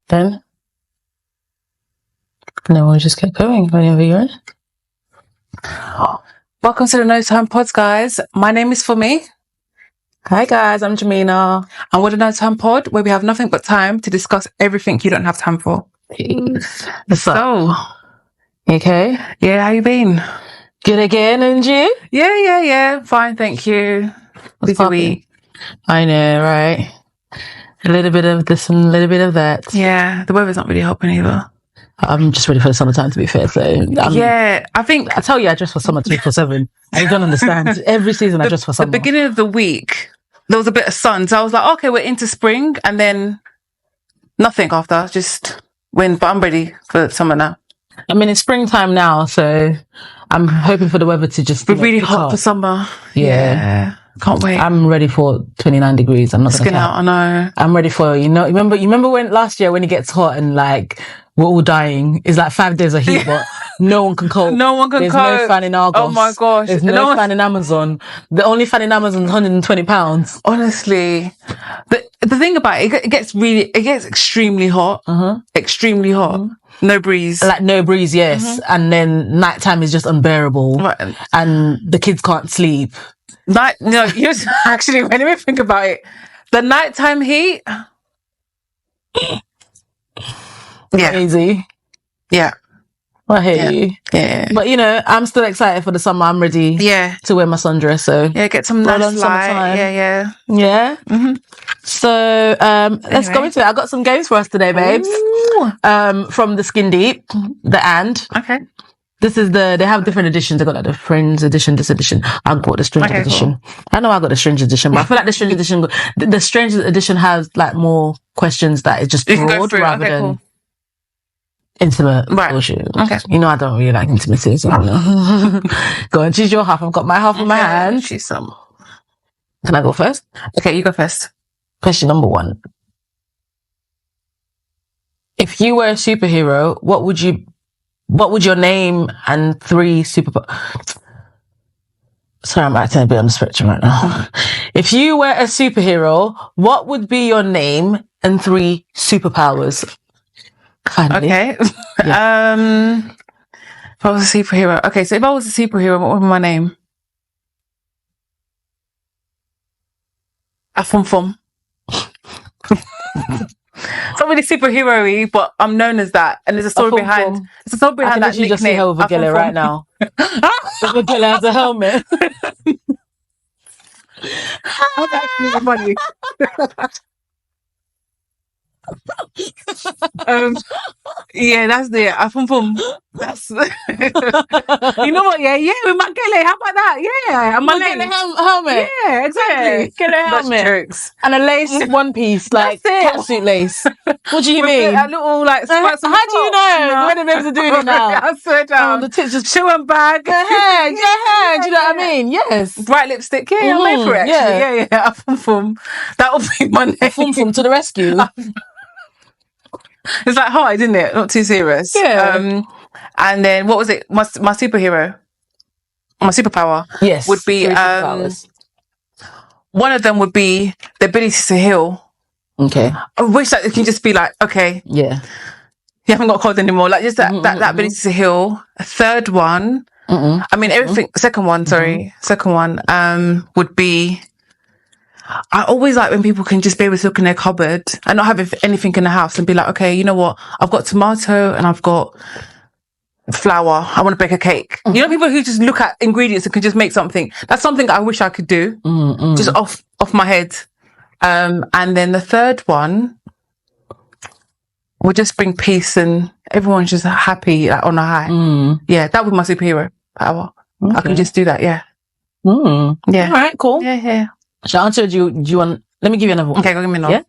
Then we'll just get going whenever you're in. Welcome to the No Time Pods, guys. My name is Fumi. Hi guys, I'm Jamina. And we're the No Time Pod, where we have nothing but time to discuss everything you don't have time for. Peace. So, you okay? Yeah, how you been? Good again, and you? Yeah. Fine, thank you. Busy week. I know, right? A little bit of this and a little bit of that. Yeah, the weather's not really helping either. I'm just ready for the summertime, to be fair. So I think I tell you, I dress for summer 24/7. I don't understand. Every season, I dress for summer. The beginning of the week, there was a bit of sun, so I was like, okay, we're into spring, and then nothing after. Just wind, but I'm ready for summer now. I mean, it's springtime now, so I'm hoping for the weather to just be really hot for summer. Yeah. Can't wait. I'm ready for 29 degrees. I'm not going to out. I know. I'm ready for, remember when last year when it gets hot and like we're all dying? It's like 5 days of heat, but no one can cope. No one can There's cope. no fan in Argos. Oh my gosh. There's no fan in Amazon. The only fan in Amazon is £120. Honestly. The thing about it gets extremely hot. Extremely hot. No breeze. Like no breeze, yes. And then nighttime is just unbearable. Right. And the kids can't sleep. Actually, when we think about it, the nighttime heat. Yeah. Crazy. Yeah. I hear you. Yeah. But I'm still excited for the summer. I'm ready to wear my sundress. So get some nice light. Yeah. Mm-hmm. So let's go into it. I got some games for us today, babes. From the Skin Deep, the And. Okay. This is they have different editions. They got like the Friends edition, this edition. I got the Strange edition. Cool. I know I got the Strange edition, but I feel like the Strange edition, the Strange edition has like more questions that is just broad rather than intimate bullshit. Okay. I don't really like intimacy. So go and choose your half. I've got my half in my hand. Choose some. Can I go first? Okay, you go first. Question number 1. If you were a superhero, what would your name and 3 superpowers? Sorry, I'm acting a bit on the spectrum right now. If you were a superhero, what would be your name and 3 superpowers? Finally. Okay. Yeah. If I was a superhero. Okay, so if I was a superhero, what would be my name? Afumfum. It's not really superhero-y, but I'm known as that, and there's a story behind. There's a story behind that nickname. You just see Helva Gele right now. Helva Gele has a helmet. That's actually funny. Yeah, that's the Afum. That's you know what? Yeah, with my Gele. How about that? Yeah, and my name helmet. Yeah, exactly. Gele helmet. That's jokes. And a lace one piece, like catsuit lace. What do you mean? A little like. How do you know when the babes are doing it now? I swear down. The tits just shoe and bag. Your hair. Do you know what I mean? Yes. Bright lipstick. Yeah, I'm made for it. Actually. Yeah. Afum. That will be my name. Afum to the rescue. It's like hard, isn't it? Not too serious. Yeah. And then what was it? My superhero, my superpower. Yes. Would be one of them would be the ability to heal. Okay. I wish that it can just be like, okay. Yeah. You haven't got cold anymore. Like just that ability to heal. A third one. I mean everything. Second one. Second one. Would be. I always like when people can just be able to look in their cupboard and not have anything in the house and be like, okay, you know what? I've got tomato and I've got flour. I want to bake a cake. You know, people who just look at ingredients and can just make something. That's something I wish I could do. Just off my head. And then the third one would just bring peace and everyone's just happy, like on a high. Yeah, that would be my superhero power. Okay. I can just do that. Yeah. Yeah. All right. Cool. Yeah. Shall I answer? Do you want? Let me give you another one. Okay, go give me another.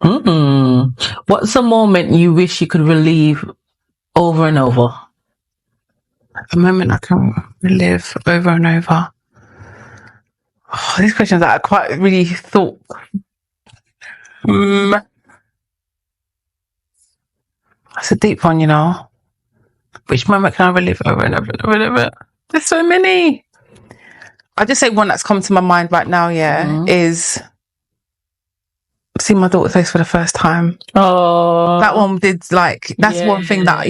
Yeah. What's a moment you wish you could relive over and over? A moment I can relive over and over. Oh, these questions that I quite really thought. That's a deep one, Which moment can I relive over and over and over and over? There's so many. I'll just say one that's come to my mind right now, is seeing my daughter's face for the first time. Oh, That one did that's one thing that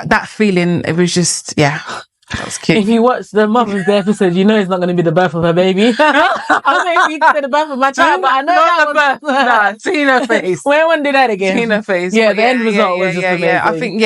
that feeling, it was just that was cute. If you watch the Mother's Day episode, you know it's not going to be the birth of her baby. I may be the birth of my child, but I know that the birth. Nah, seeing her face. When did that again? Seeing her face. Yeah, the end result was just amazing. I think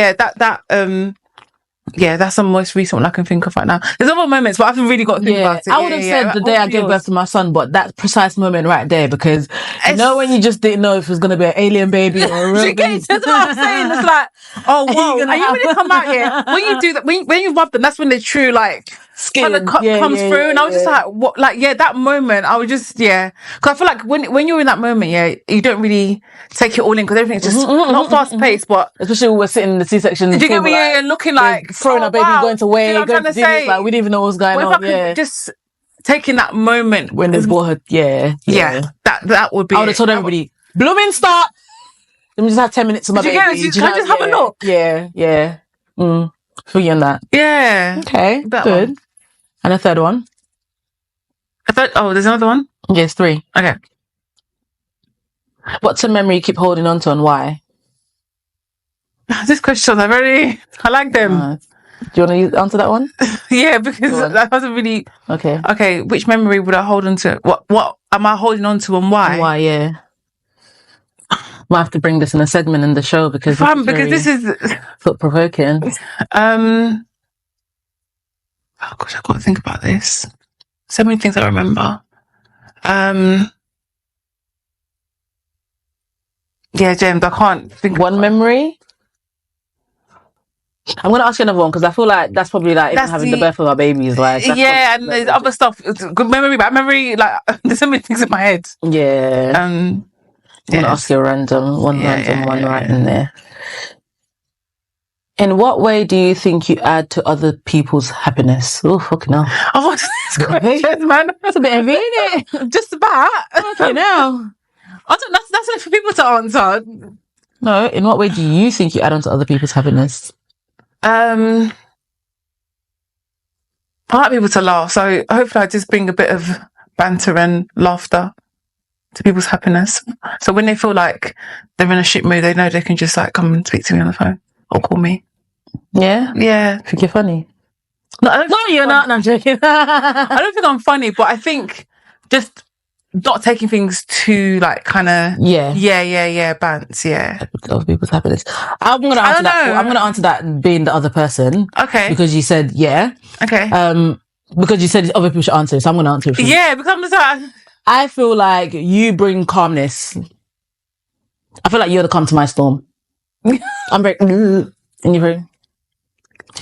that's the most recent one I can think of right now. There's other moments, but I haven't really got to think about it. I would have said the day I gave birth to my son, but that precise moment right there, because when you just didn't know if it was going to be an alien baby or a real baby. That's what I'm saying. It's like, oh, whoa, are you going to come out here? When you do that, when you rub them, that's when the true, skin comes through. And I was just like, what? That moment, I was just, Because I feel like when you're in that moment, you don't really take it all in, because everything's just not fast paced, but especially when we're sitting in the C-section. Do you get me? Looking like throwing our baby, going to weigh, going to do this, we didn't even know what was going on. Just taking that moment when they bought her. That would be. I would have told everybody, blooming stop. Let me just have 10 minutes of my baby. Can I just have a look? Yeah. For you on that. Yeah. Okay. Good. One. And a third one. There's another one? Yes, 3. Okay. What's a memory you keep holding on to, and why? This question, I like them. Do you want to answer that one? Yeah, because that wasn't really... Okay. Okay, which memory would I hold on to? What am I holding on to, and why? And why, yeah. Might have to bring this in a segment in the show, because this is thought-provoking. Oh gosh, I've got to think about this. So many things I remember. James, I can't think. One memory? I'm going to ask you another one, because I feel like that's probably even having the birth of our babies. And there's other stuff. It's good memory, bad memory. There's so many things in my head. Yeah. I'm going to ask you a random one right in there. In what way do you think you add to other people's happiness? Oh, fucking hell. Oh, what's this question, man? That's a bit heavy, isn't it? Just about. Okay, now. That's for people to answer. No, in what way do you think you add on to other people's happiness? I like people to laugh, so hopefully I just bring a bit of banter and laughter to people's happiness. So when they feel like they're in a shit mood, they know they can just come and speak to me on the phone or call me. Yeah? Yeah. Think you're funny? No, you're not. No, I'm joking. I don't think I'm funny, but I think just not taking things too bants, Other people's happiness. I'm gonna answer that. I'm gonna answer that being the other person. Okay. Because you said Okay. Because you said other people should answer, so I'm gonna answer it for you. Yeah, because I'm just I feel like you bring calmness. I feel like you're the calm to my storm. I'm very and you're very,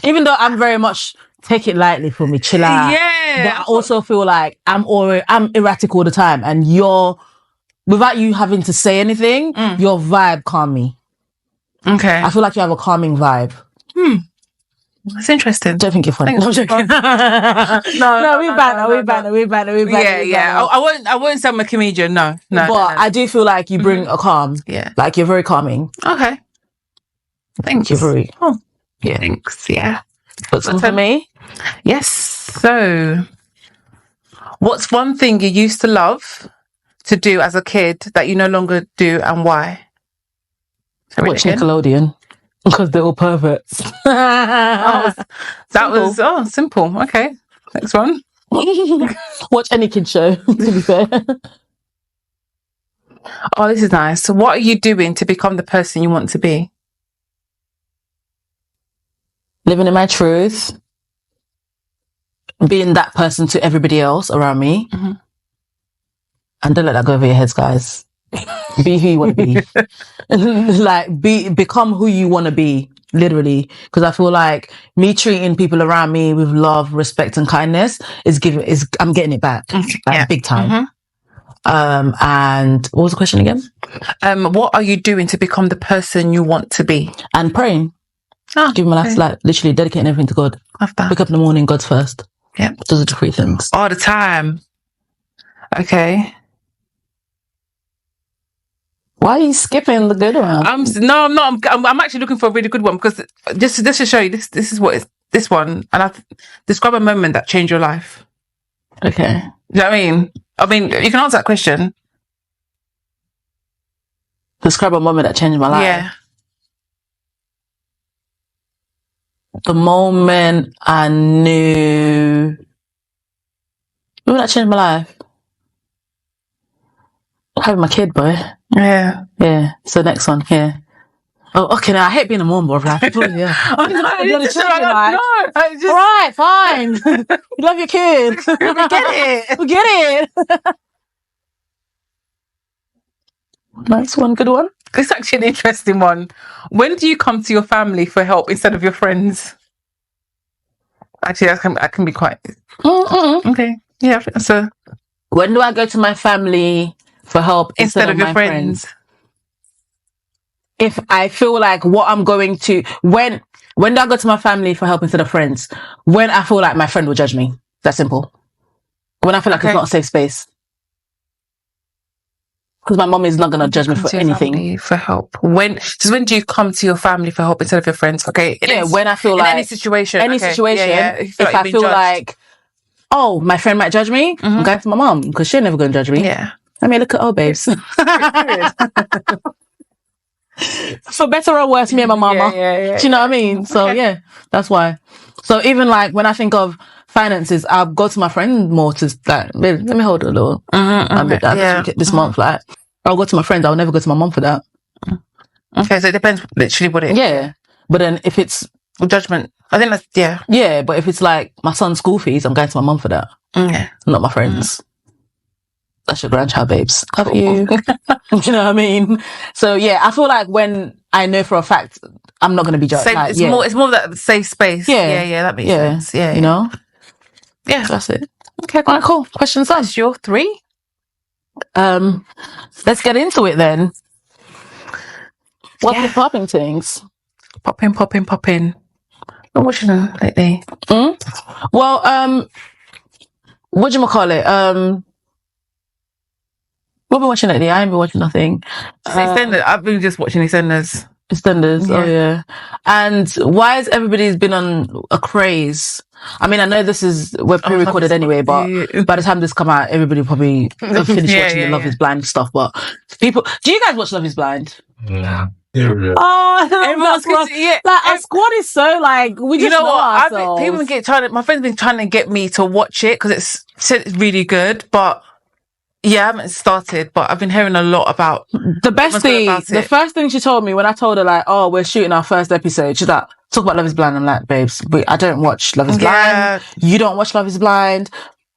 even though I'm very much take it lightly for me, chill out. Yeah. But I also feel like I'm erratic all the time, and without you having to say anything, your vibe calm me. Okay. I feel like you have a calming vibe. That's interesting. Don't think you're funny. No, I'm joking. No, we banter. Yeah. I won't say I'm a comedian. No. But I do feel like you bring a calm. Yeah. Like you're very calming. Okay. Thanks. You're very. Oh. Yeah. Thanks. Yeah. But for me? Yes. So, what's one thing you used to love to do as a kid that you no longer do, and why? Watch Nickelodeon. Because they're all perverts. Simple. Okay. Next one. Watch any kid show, to be fair. Oh, this is nice. So what are you doing to become the person you want to be? Living in my truth. Being that person to everybody else around me. Mm-hmm. And don't let that go over your heads, guys. Be who you want to be. Become who you want to be, literally. Because I feel like me treating people around me with love, respect, and kindness I'm getting it back, big time. Mm-hmm. And what was the question again? What are you doing to become the person you want to be? And praying. Give my life, literally dedicating everything to God. Wake up in the morning, God's first. Yeah, those are the 3 things. All the time. Okay. Why are you skipping the good one? I'm not. I'm actually looking for a really good one, because just to show you, this is what is this one, and I've described a moment that changed your life. Okay. You know what I mean? I mean, you can answer that question. Describe a moment that changed my life. Yeah. The moment I knew... The moment that changed my life? Having my kid, boy. Yeah. Yeah. So next one, yeah. Oh, okay. Now I hate being a mom, bro. Like, yeah. Right, fine. You love your kid. We get it. We get it. Nice one, good one. It's actually an interesting one. When do you come to your family for help instead of your friends? Actually, that can be quite... Okay. Yeah, so... When do I go to my family for help instead of your my friends? If I feel like what I'm going to... When do I go to my family for help instead of friends? When I feel like my friend will judge me. That's simple. When I feel like it's not a safe space. Because my mom is not going to judge me for anything. For help. When do you come to your family for help instead of your friends? Okay. When I feel like... In any situation. If I feel like, oh, my friend might judge me, I'm going to my mom because she'll never going to judge me. Yeah. I mean, look at babes. For better or worse, me and my mama. Yeah. Do you know what I mean? So yeah, that's why. So even like when I think of finances, I'll go to my friend more to like, let me hold a little this month. Like, I'll go to my friends. I'll never go to my mom for that. Okay, so it depends literally what it is. Yeah, but then if it's judgment, I think that's yeah. But if it's like my son's school fees, I'm going to my mom for that. Yeah, not my friends. That's your grandchild, babes. Love you. Do you know what I mean? So yeah, I feel like when I know for a fact I'm not going to be judged. Like, it's more that safe space. Yeah, that makes sense. Yeah, you know. Yeah, that's it. Okay, all right, cool. Question done. Your 3. Let's get into it then. What's the popping things? Popping. I'm watching them lately. Well, whatchamacallit? What have you been watching lately? I ain't been watching nothing. I've been just watching EastEnders. EastEnders, oh yeah. And why has everybody's been on a craze? I mean, I know we're pre-recorded anyway, but by the time this come out, everybody probably have finished watching the Love is Blind stuff. But do you guys watch Love is Blind? Yeah. Oh, everyone's like our squad is so like we just know ourselves. My friends been trying to get me to watch it because it's really good, but yeah, I haven't started, but I've been hearing a lot about the best thing. The first thing she told me when I told her like, oh, we're shooting our first episode, she's like, talk about Love is Blind. I'm like, babes, I don't watch Love is Blind. You don't watch Love is Blind.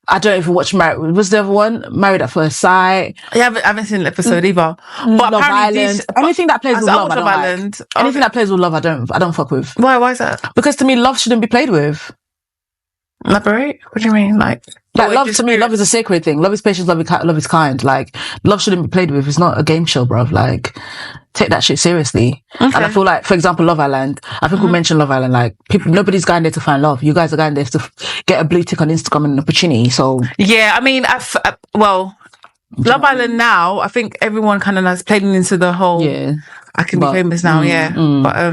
I don't even watch Married. Was the other one Married at First Sight? Yeah, I haven't seen an episode either. But Love Island. Anything that plays with love, I don't like. Anything that plays with love, I don't fuck with. Why is that? Because to me, love shouldn't be played with. Elaborate? What do you mean? Like love to me, love is a sacred thing. Love is patience, love is kind. Like, love shouldn't be played with. It's not a game show, bruv. Like, take that shit seriously. Okay. And I feel like, for example, Love Island. I think we mentioned Love Island. Like, nobody's going there to find love. You guys are going there to get a blue tick on Instagram and an opportunity. So yeah, I mean, Love Island now. I think everyone kind of has played into the whole. Yeah, I can be famous now. But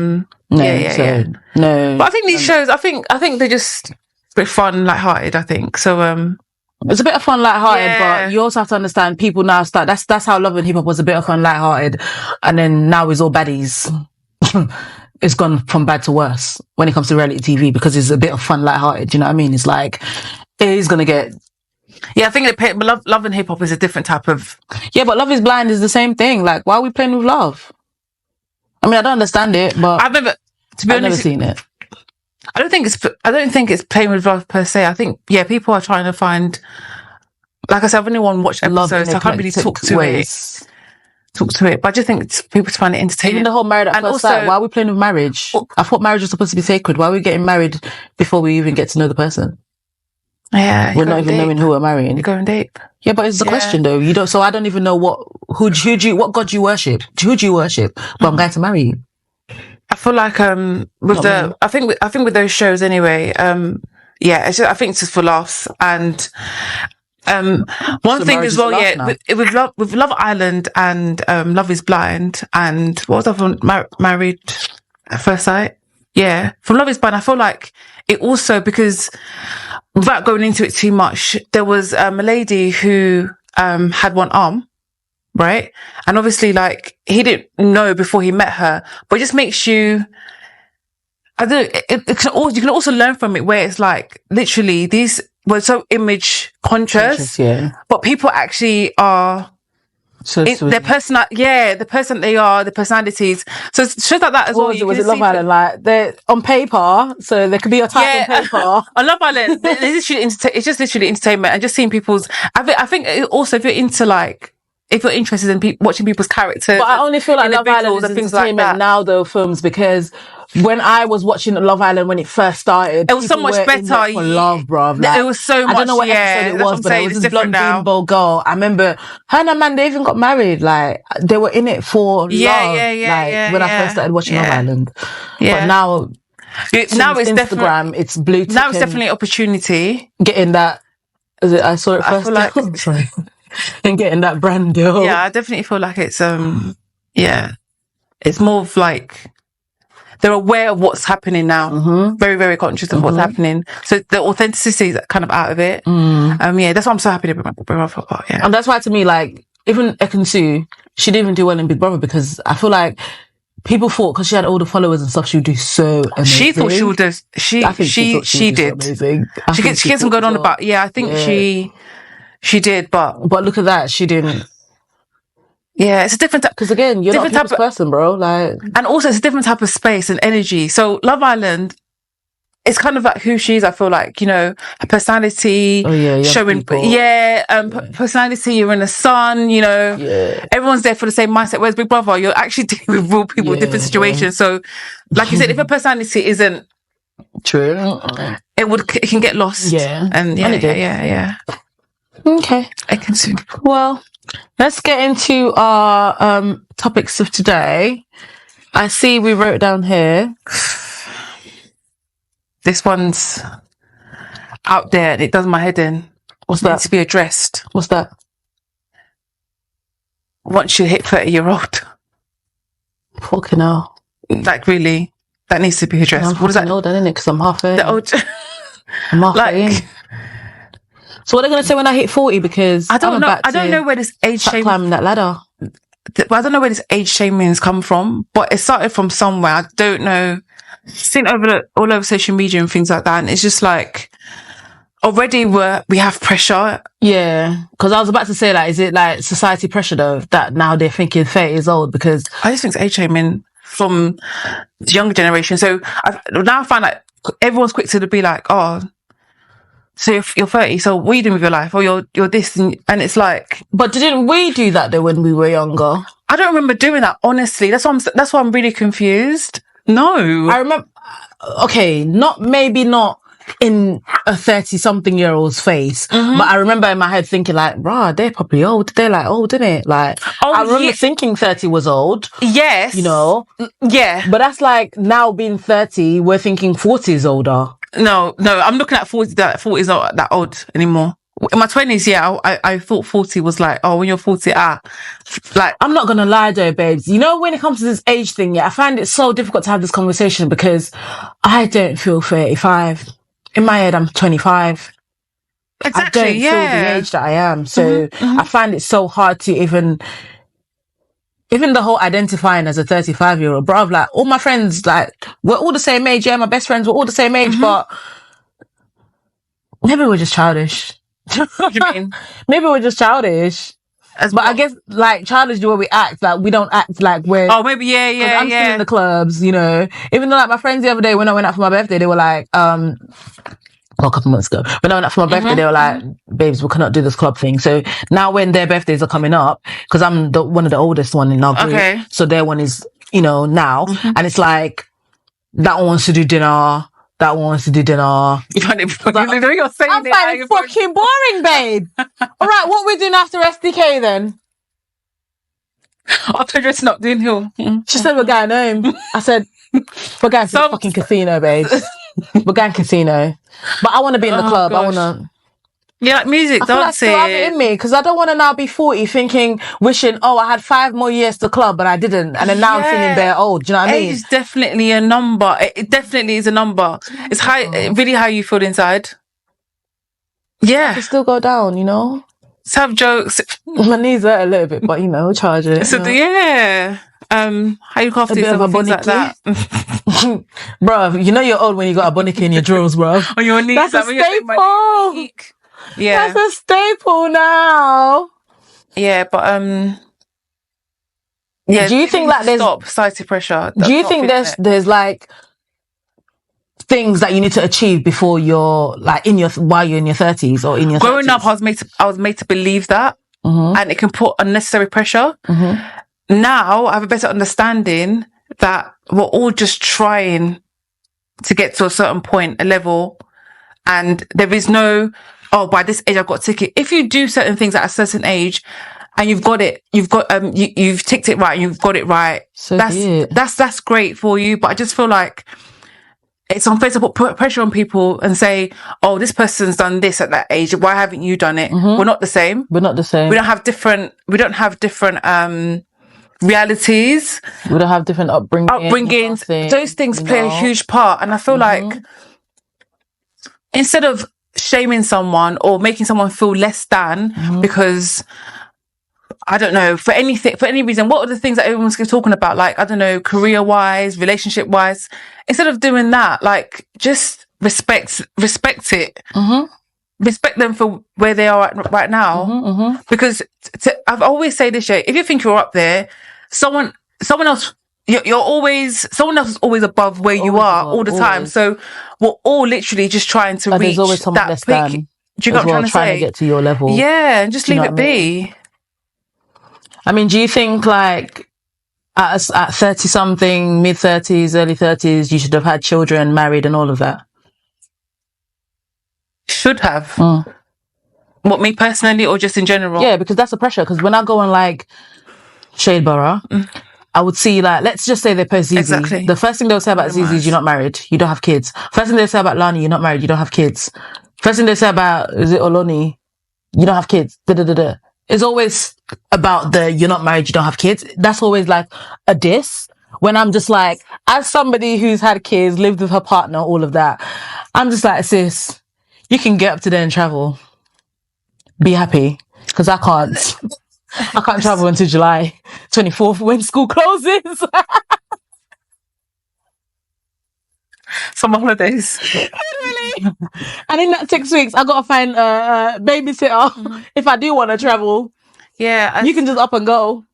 no. But I think these shows. I think they're just a bit fun, lighthearted, I think. So, it's a bit of fun, lighthearted, but you also have to understand people now start, that's how Love and Hip Hop was a bit of fun, lighthearted. And then now it's all baddies. It's gone from bad to worse when it comes to reality TV because it's a bit of fun, lighthearted. Do you know what I mean? It's like, it is going to get... Yeah, I think Love and Hip Hop is a different type of... Yeah, but Love is Blind is the same thing. Like, why are we playing with love? I mean, I don't understand it, but... I've never seen it. I don't think it's playing with love per se. I think people are trying to find, like I said, I've only watched episodes, so I can't really talk to it. But I just think people find it entertaining. Even the whole Married at First Sight. Why are we playing with marriage? I thought marriage was supposed to be sacred. Why are we getting married before we even get to know the person? Yeah, we're not even knowing who we're marrying. You're going deep. Yeah, but it's the question though. You don't. So I don't even know what God you worship. Who do you worship? But I'm going to marry you. I feel like I think with those shows anyway, I think it's just for laughs. And one thing as well, with Love Island and Love is Blind and what was the other one? Married at First Sight. Yeah, from Love is Blind, I feel like it also, because without going into it too much, there was a lady who had one arm. right? And obviously, like, he didn't know before he met her, but it just makes you, I don't know, you can also learn from it where it's like, literally, these were so image conscious, but people actually are, their the person they are, the personalities. So it's shows like that as well. Was it Love Island? Like, they're on paper, so there could be a type on paper. On Love Island, it's just literally entertainment, and just seeing people's. I think also if you're into like, if you're interested in watching people's characters, but I only feel like Love Island is entertainment like now, though, films, because when I was watching Love Island when it first started, it was so much better. For love, bruv. Like, it was so much. I don't know what episode it was, but it was this blonde bimbo girl. I remember her and Amanda even got married. Like, they were in it for love. When I first started watching Love Island. Yeah. But now it's Instagram. It's blue tick. Now it's definitely opportunity. Getting that. I saw it first. I feel like sorry. And getting that brand deal. Yeah, I definitely feel like it's it's more of like they're aware of what's happening now. Very, very conscious of what's happening. So the authenticity is kind of out of it. That's why I'm so happy to bring my football. Yeah, and that's why to me, like, even Ekansu, she didn't even do well in Big Brother, because I feel like people thought because she had all the followers and stuff, she would do so amazing. She thought she would do. She did. Amazing. She gets some going on about. Yeah, I think she did, but look at that, she didn't. Yeah, it's a different type. Because again, you're not a people's person, bro. Like, and also it's a different type of space and energy. So Love Island, it's kind of like who she is. I feel like, you know, her personality, showing, personality. You're in the sun, you know. Yeah. Everyone's there for the same mindset. Whereas Big Brother, you're actually dealing with real people, different situations. So, like you said, if your personality isn't true, it can get lost. Yeah, and yeah. Okay, I can see. Well, let's get into our topics of today. I see we wrote down here. This one's out there and it does my head in. What's that? Needs to be addressed. What's that? Once you hit 30-year-old. Fucking hell. Like, really? That needs to be addressed. What is that? Old, isn't it? Because I'm half in. I'm half in. So what are they going to say when I hit 40? Because I don't know. I don't know where this age shaming, climbing that ladder. I don't know where this age shaming has come from, but it started from somewhere. I don't know. Seen all over social media and things like that, and it's just like already we have pressure. Yeah, because I was about to say, like, is it like society pressure though that now they're thinking 30 years old? Because I just think it's age shaming from the younger generation. So now I find like everyone's quick to be like, oh. So you're 30, so what are you doing with your life? Or you're this, and it's like... But didn't we do that though when we were younger? I don't remember doing that, honestly. That's why I'm really confused. No. I remember... Okay, maybe not in a 30-something-year-old's face, but I remember in my head thinking like, rah, they're probably old. They're like old, isn't it? Like, I remember thinking 30 was old. Yes. You know? Yeah. But that's like, now being 30, we're thinking 40 is older. No, I'm looking at 40. That 40 is not that old anymore. In my 20s, yeah, I thought 40 was like, oh, when you're 40, like, I'm not gonna lie though, babes. You know, when it comes to this age thing, I find it so difficult to have this conversation because I don't feel 35. In my head, I'm 25. Exactly, I don't feel the age that I am. So I find it so hard to even the whole identifying as a 35-year-old, bruv, like, all my friends, like, we're all the same age. Yeah, my best friends were all the same age, but maybe we're just childish. What do you mean? Maybe we're just childish. I guess, like, childish the way we act, like, we don't act like we're... Oh, maybe, yeah. I'm still in the clubs, you know. Even though, like, my friends the other day, when I went out for my birthday, they were like, a couple months ago, when I went out for my birthday, they were like, babes, we cannot do this club thing. So now when their birthdays are coming up, because I'm one of the oldest one in our group, so their one is, you know, now, and it's like, that one wants to do dinner, that one wants to do dinner. You find it fucking fucking boring, babe. All right, what we're doing after SDK then? After dressing up, doing hill. She said we're going home. I said, we're going to the fucking casino, babe. We're going casino. But I want to be in the club. Gosh. I want to... Yeah, like music, dancing. I still have it in me because I don't want to now be 40 wishing, oh, I had 5 more years to club, but I didn't. And then now I'm feeling bare old. Do you know what I mean? Age is definitely a number. It definitely is a number. It's really how you feel inside. Yeah. I can still go down, you know? Let's have jokes. My knees hurt a little bit, but you know, we'll charge it. So how you look after yourself, things like that. Bruv, you know you're old when you got a bonnet in your drills, bruv. On your knees. That's a staple. Yeah. That's a staple now. Yeah, but yeah. Do you think like there's society pressure? Do you think there's like things that you need to achieve before you're like while you're in your 30s or in your growing 30s? up? I was made to believe that, and it can put unnecessary pressure. Now I have a better understanding that we're all just trying to get to a certain point, a level, and there is no, oh, by this age I've got a ticket. If you do certain things at a certain age and you've got it, you've ticked it right and you've got it right, So that's great for you. But I just feel like it's unfair to put pressure on people and say, oh, this person's done this at that age, why haven't you done it? We're not the same. We're not the same. We don't have different realities. We don't have different upbringings. Those things play a huge part. And I feel like instead of shaming someone or making someone feel less than because, I don't know, for any reason, what are the things that everyone's talking about? Like, I don't know, career-wise, relationship-wise. Instead of doing that, like, just respect it. Respect them for where they are right now. Because I've always say this, if you think you're up there, someone else, someone else is always above where you are all the time. So we're all literally just trying to reach there's always someone less than. Do you know what I'm trying to get to your level? Yeah, and just leave it be. I mean, do you think like at 30 something, mid 30s, early 30s, you should have had children, married and all of that? Should have. What, me personally or just in general? Yeah, because that's the pressure. Because when I go on like Shadeborough, I would see like, let's just say they post Zizi. Exactly. The first thing they'll say about Zizi is you're not married, you don't have kids. First thing they say about Lani, you're not married, you don't have kids. First thing they say about, is it Oloni? You don't have kids. It's always about you're not married, you don't have kids. That's always like a diss. When I'm just like, as somebody who's had kids, lived with her partner, all of that, I'm just like, sis, you can get up to there and travel. Be happy. Because I can't. I can't travel until July 24th when school closes. Summer holidays. Really? And in that 6 weeks, I got to find a babysitter if I do want to travel. Yeah. You can just up and go.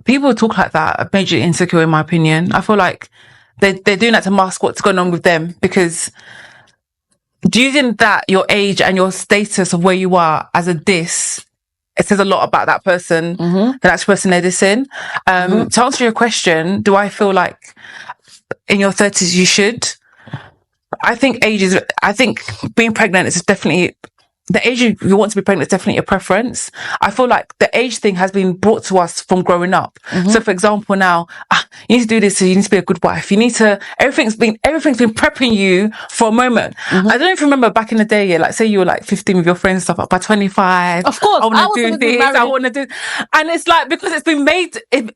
People talk like that are majorly insecure, in my opinion. I feel like they're doing that to mask what's going on with them, because using that, your age and your status of where you are as a diss, it says a lot about that person, the next person they're dissing. To answer your question, do I feel like in your 30s you should? I think being pregnant is definitely, the age you want to be pregnant is definitely a preference. I feel like the age thing has been brought to us from growing up. So for example, now, you need to do this, so you need to be a good wife. You need to, everything's been prepping you for a moment. I don't know if you remember back in the day, like say you were like 15 with your friends and stuff, by 25. Of course. I want to do this, I want to do, and it's like, because it's been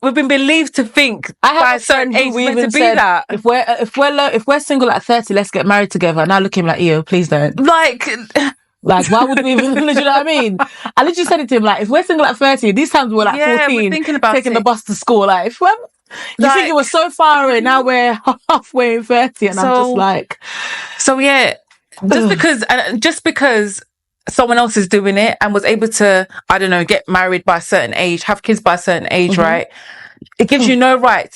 we've been believed to think by a certain age we're meant to be that. If we're single at 30, let's get married together. Now look at him like, ew, please don't. Like, why would we even, do you know what I mean? I literally said it to him, like, if we're single at 30, these times we're like 14, we're thinking about taking the bus to school. Like, if you think it was so far away, now we're halfway in 30, and I'm just like... So, yeah, just because someone else is doing it and was able to, I don't know, get married by a certain age, have kids by a certain age, right? It gives you no right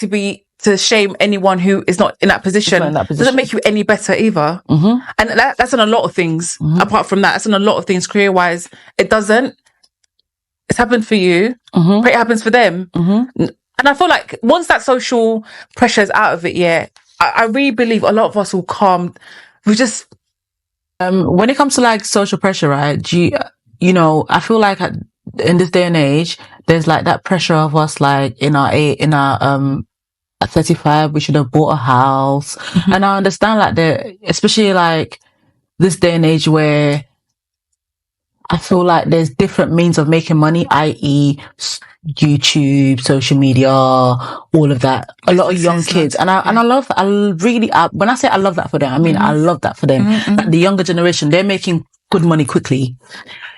to shame anyone who is not in that position. Doesn't make you any better either. And that's on a lot of things. Apart from that, that's on a lot of things career-wise. It doesn't. It's happened for you. But it happens for them. And I feel like once that social pressure's out of it, I really believe a lot of us will calm. We just... when it comes to like social pressure, right? You know, I feel like in this day and age, there's like that pressure of us, like in our at 35, we should have bought a house. And I understand like especially like this day and age where I feel like there's different means of making money, i.e. YouTube, social media, all of that. A lot of young kids. And I love that. When I say I love that for them, I mean, I love that for them. Like the younger generation, they're making good money quickly.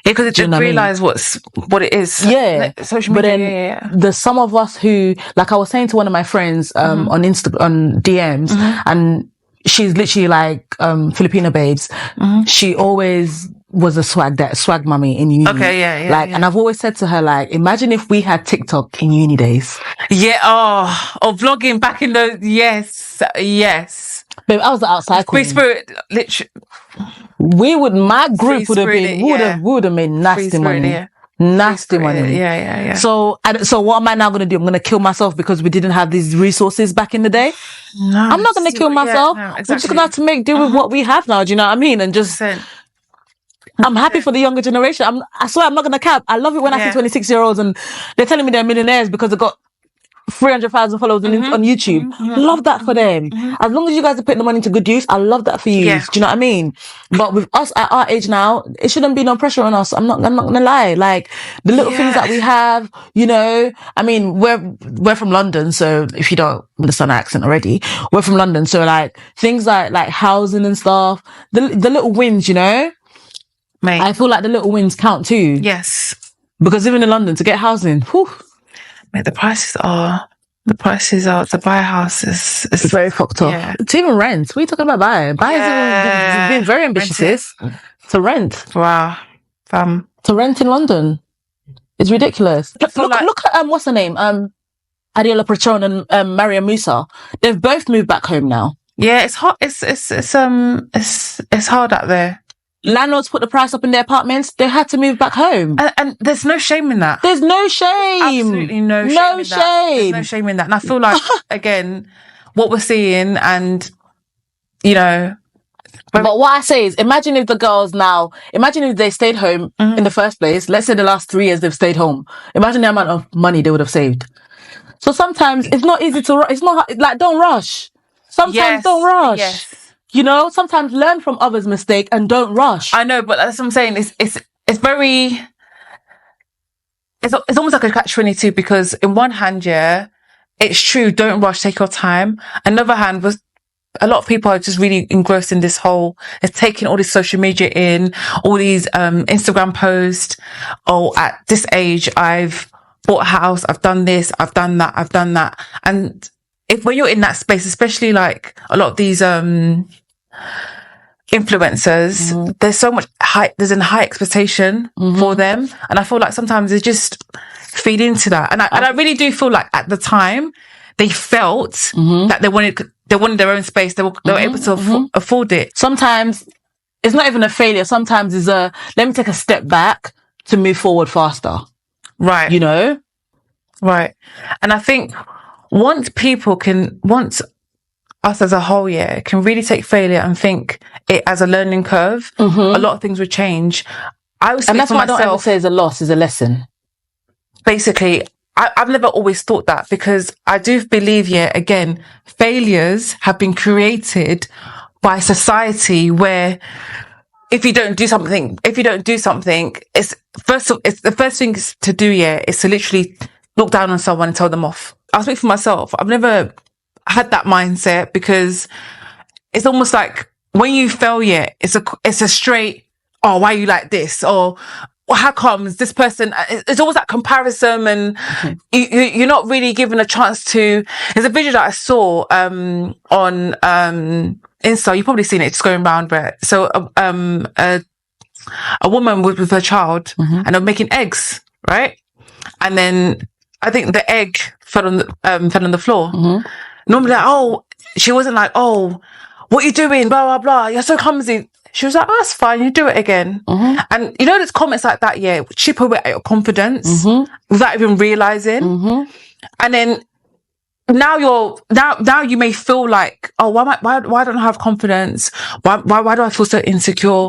because it Do you didn't know what I mean? realize what it is. Yeah. Social But media. then there's some of us who, like I was saying to one of my friends, on on DMs, and she's literally like, Filipino babes. She always was a swag mummy in uni. Okay, yeah, Like, and I've always said to her, like, imagine if we had TikTok in uni days. Yeah, or vlogging back in those, yes. Babe, I was the outside Free queen. spirit, literally. My group would have Free been, spirit, would have made nasty money. Yeah. Nasty money. Yeah. So what am I now going to do? I'm going to kill myself because we didn't have these resources back in the day? No, I'm not going to kill myself. Yeah, no, exactly. We're just going to have to make do with what we have now. Do you know what I mean? And just, I'm happy for the younger generation. I swear I'm not going to cap. I love it when I see 26-year-olds and they're telling me they're millionaires because they got 300,000 followers on YouTube. Love that for them. As long as you guys are putting the money into good use, I love that for you. Yeah. Do you know what I mean? But with us at our age now, it shouldn't be no pressure on us. I'm not gonna lie. Like the little things that we have, you know, I mean, we're from London, so if you don't understand our accent already, we're from London. So like things like housing and stuff, the little wins, you know, Mate. I feel like the little wins count too. Yes. Because even in London to get housing, whew, mate, the prices are to buy a house is very fucked up. Yeah. To even rent. What are you talking about buying? Buying is being very ambitious, sis. To rent. Wow. To rent in London is ridiculous. Look at what's her name? Adiola Patron and Maria Musa. They've both moved back home now. Yeah, it's hot. It's hard out there. Landlords put the price up in their apartments. They had to move back home. And there's no shame in that. There's no shame. Absolutely no shame. There's no shame in that. And I feel like, again, what we're seeing and, you know. But what I say is, imagine if they stayed home in the first place. Let's say the last 3 years they've stayed home. Imagine the amount of money they would have saved. So sometimes it's not easy it's not like, don't rush. Sometimes don't rush. Yes. You know, sometimes learn from others' mistake and don't rush. I know, but that's what I'm saying. It's very. It's almost like a catch-22 because in one hand, yeah, it's true. Don't rush. Take your time. Another hand was a lot of people are just really engrossed in this whole. It's taking all this social media in, all these Instagram posts. Oh, at this age, I've bought a house. I've done this. I've done that. And when you're in that space, especially like a lot of these influencers, there's so much there's a high expectation for them, and I feel like sometimes they just feed into that. And I really do feel like at the time they felt that they wanted their own space. They were able to afford it. Sometimes it's not even a failure. Sometimes it's let me take a step back to move forward faster. Right. You know? Right. And I think once us as a whole, can really take failure and think it as a learning curve, a lot of things would change. And that's why I don't ever say it's a loss, it's a lesson. Basically, I've never always thought that because I do believe, again, failures have been created by society where if you don't do something, it's the first thing to do, is to literally look down on someone and tell them off. I'll speak for myself. I've never had that mindset because it's almost like when you fail, it's a straight, oh, why are you like this? Or how comes this person, it's always that comparison and you're not really given a chance to, there's a video that I saw, on, Insta, you've probably seen it, it's going around, but so, a woman with her child and they're making eggs, right? And then I think the egg fell on the floor. Normally, she wasn't like, oh, what are you doing? Blah, blah, blah. You're so clumsy. She was like, oh, that's fine. You do it again. And you know, there's comments like that, chip away at your confidence without even realizing. And then now you may feel like, oh, why don't I have confidence? Why do I feel so insecure?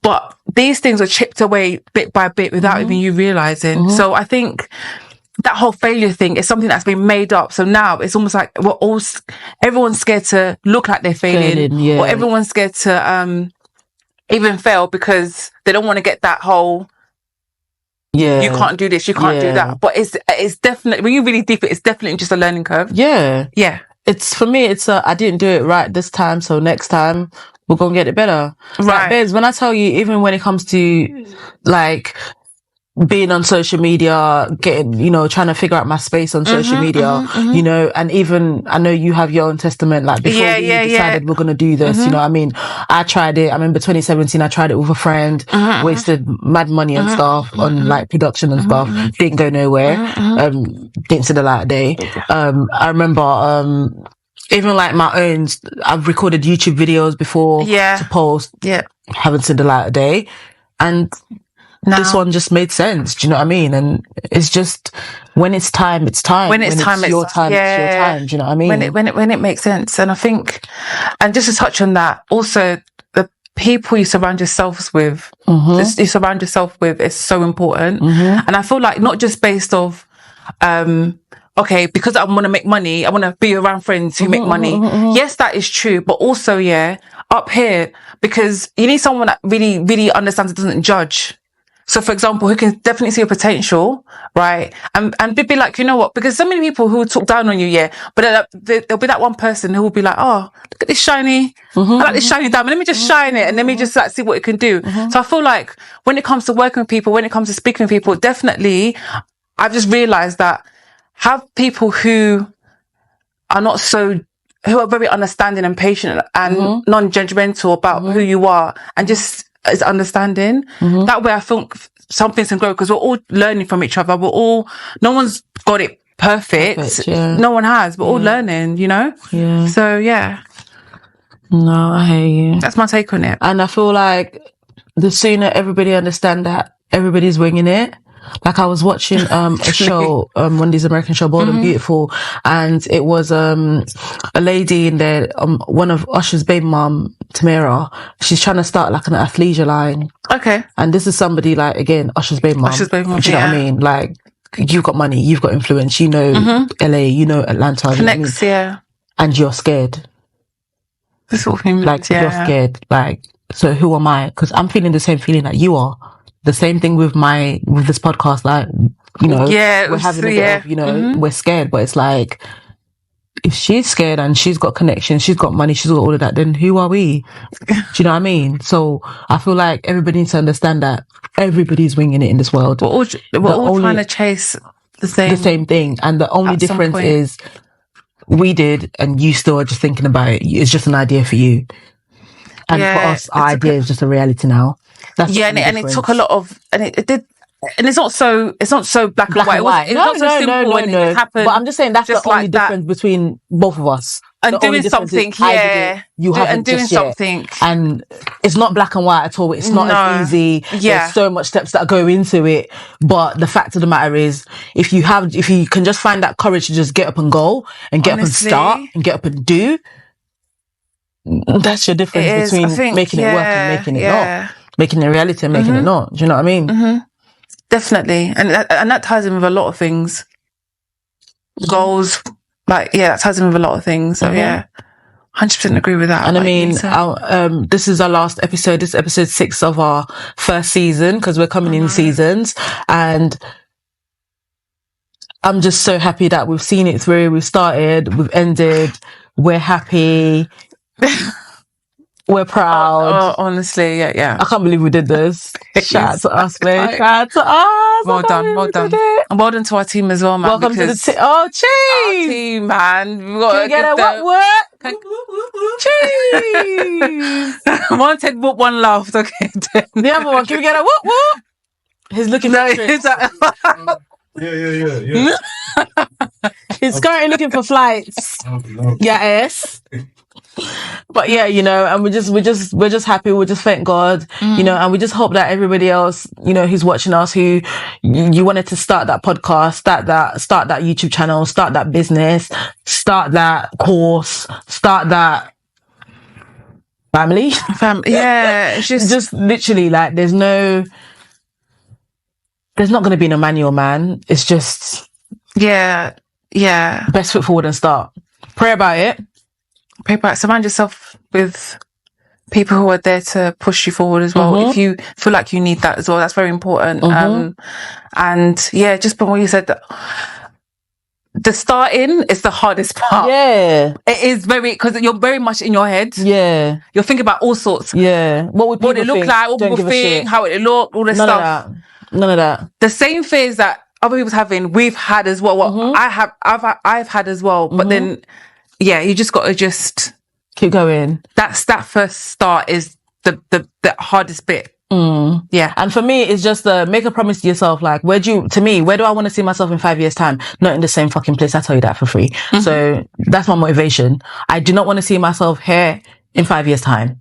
But these things are chipped away bit by bit without even you realizing. So I think that whole failure thing is something that's been made up. So now it's almost like everyone's scared to look like they're failing, or everyone's scared to even fail because they don't want to get that whole you can't do this, you can't do that. But it's definitely, when you really deep it, it's definitely just a learning curve. It's, for me, it's I didn't do it right this time, so next time we're gonna get it better. Right. Like, Bez, when I tell you, even when it comes to like being on social media, getting, you know, trying to figure out my space on social media, you know, and even, I know you have your own testament, like before we decided we're going to do this, you know what I mean? I tried it. I remember 2017, I tried it with a friend, wasted mad money and stuff on like production and stuff. Didn't go nowhere. Didn't see the light of day. I remember, even like my own, I've recorded YouTube videos before to post. Haven't seen the light of day. And this one just made sense. Do you know what I mean? And it's just, when it's time, it's time. When it's time, your time, it's your time. Do you know what I mean? When it makes sense. And I think, and just to touch on that, also the people you surround yourselves with, you surround yourself with is so important. And I feel like not just based off, okay, because I want to make money, I want to be around friends who make money. Yes, that is true. But also, up here, because you need someone that really, really understands and doesn't judge. So, for example, who can definitely see your potential, right? And be like, you know what? Because so many people who will talk down on you, but there'll be that one person who will be like, oh, look at this shiny, I like this shiny diamond. Let me just shine it and let me just like see what it can do. So I feel like when it comes to working with people, when it comes to speaking with people, definitely, I've just realized that have people who are who are very understanding and patient and non-judgmental about who you are and just is understanding. That way I think something can grow because we're all learning from each other. No one's got it perfect. No one has. We're all learning, you know? Yeah. So, No, I hear you. That's my take on it. And I feel like the sooner everybody understand that everybody's winging it. Like I was watching a show, one of these American show, Bold and Beautiful, and it was a lady in there, one of Usher's baby mom, Tamara. She's trying to start like an athleisure line. Okay. And this is somebody like, again, Usher's baby mom. Usher's baby mom. Do you know what I mean? Like, you've got money, you've got influence, you know LA, you know Atlanta. Connects, you know what I mean? And you're scared. This sort of thing. Like, you're scared. Like, so who am I? Because I'm feeling the same feeling that you are. The same thing with this podcast, like, you know, we're having a bit of, you know, we're scared, but it's like, if she's scared and she's got connections, she's got money, she's got all of that, then who are we? Do you know what I mean? So I feel like everybody needs to understand that everybody's winging it in this world. We're all trying to chase the same thing. And the only difference is we did, and you still are just thinking about it. It's just an idea for you. And for us, our idea is just a reality now. That's and it took a lot of, and it did, and it's not so black and white. It's not so simple when it happened. But I'm just saying that's the only difference between both of us. And doing something, you haven't doing just something, yet. And it's not black and white at all. It's not as easy. There's so much steps that go into it. But the fact of the matter is, if you can just find that courage to just get up and go and get up and start and get up and do, that's your difference between making it work and making it not. Making it a reality and making it not. Do you know what I mean? Definitely. And that ties in with a lot of things. Goals. Like, that ties in with a lot of things. So, 100% agree with that. And I mean, this is our last episode. This is episode 6 of our first season because we're coming in seasons. And I'm just so happy that we've seen it through. We've started, we've ended. We're happy. We're proud. Honestly, yeah. I can't believe we did this. Shout out to us, mate. Shout out to us. Well done. And well done to our team as well, man. Welcome to the team. Oh, cheese. Our team, man. We've got to get a what? Cheese. One said whoop, one laughed. Okay. The other one, can we get a whoop? He's looking for trips. Yeah. He's currently looking for flights. Yes. But you know, and we're just happy. We just thank God, you know, and we just hope that everybody else, you know, who's watching us, who you wanted to start that podcast, start that YouTube channel, start that business, start that course, start that family. Yeah, it's just literally like there's not going to be no manual, man. It's just best foot forward and start. Pray about it. Surround yourself with people who are there to push you forward as well. If you feel like you need that as well, that's very important. And just from what you said, that the starting is the hardest part. Yeah. It is because you're very much in your head. Yeah. You're thinking about all sorts. Yeah. What would it look think? like? What Don't people give a shit. think? How it look? All this None stuff. of that. None of that. The same fears that other people's having, we've had as well. What I've had as well. But then, yeah, you just got to just keep going. That first start is the hardest bit. Yeah. And for me, it's just make a promise to yourself. Like, where do I want to see myself in 5 years' time? Not in the same fucking place. I tell you that for free. So that's my motivation. I do not want to see myself here in 5 years' time.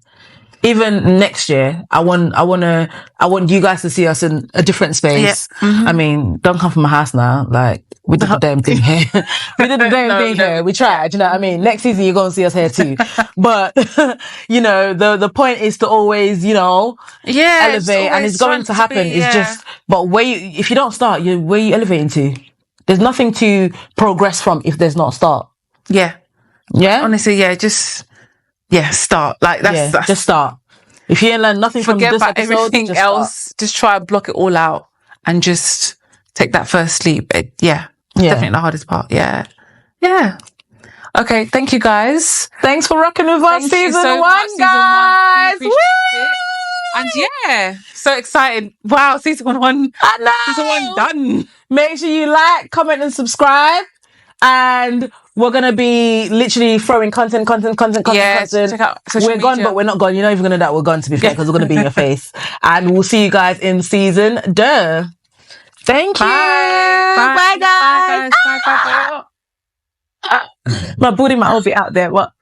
Even next year, I want you guys to see us in a different space. Yeah. I mean, don't come from my house now. Like, we did the damn thing here. We did the damn thing here. We tried, you know what I mean? Next season, you're going to see us here too. But, you know, the point is to always, you know, elevate, and it's going to happen. It's just, but if you don't start, where you elevating to? There's nothing to progress from if there's not a start. Yeah. Yeah? Honestly, start. Like, that's just start. If you ain't learned nothing from this episode, everything just else, start. just try and block it all out and just take that first leap. Definitely the hardest part. Yeah. Okay, thank you guys. Thanks for rocking with us season one, guys. Woo! And so excited. Wow, season one. I know. Season one done. Make sure you like, comment and subscribe. And we're going to be literally throwing content. Check out social media. Gone, but we're not gone. You're not even going to know that we're gone, to be fair, because we're going to be in your face. And we'll see you guys in season 2. Thank you. Bye, guys. Bye. My booty might all be out there. What?